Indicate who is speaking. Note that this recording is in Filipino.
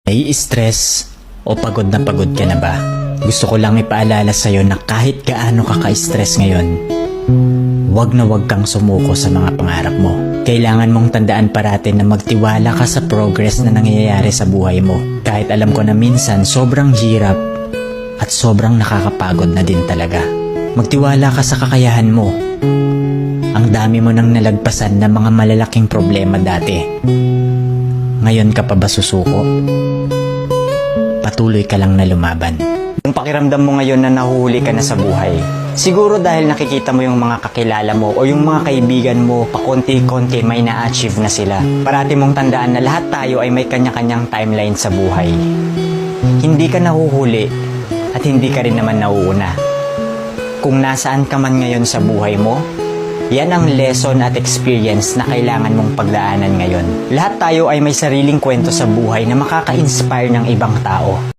Speaker 1: Nai-stress o pagod na pagod ka na ba? Gusto ko lang ipaalala sa'yo na kahit gaano ka ka-stress ngayon, wag na wag kang sumuko sa mga pangarap mo. Kailangan mong tandaan parati na magtiwala ka sa progress na nangyayari sa buhay mo. Kahit alam ko na minsan sobrang hirap at sobrang nakakapagod na din talaga. Magtiwala ka sa kakayahan mo. Ang dami mo nang nalagpasan na mga malalaking problema dati. Ngayon ka pa ba susuko? Patuloy ka lang na lumaban. Yung pakiramdam mo ngayon na nahuhuli ka na sa buhay, siguro dahil nakikita mo yung mga kakilala mo o yung mga kaibigan mo pakonti-konti may na-achieve na sila. Parati mong tandaan na lahat tayo ay may kanya-kanyang timeline sa buhay. Hindi ka nahuhuli at hindi ka rin naman nauuna. Kung nasaan ka man ngayon sa buhay mo, yan ang lesson at experience na kailangan mong pagdaanan ngayon. Lahat tayo ay may sariling kwento sa buhay na makaka-inspire ng ibang tao.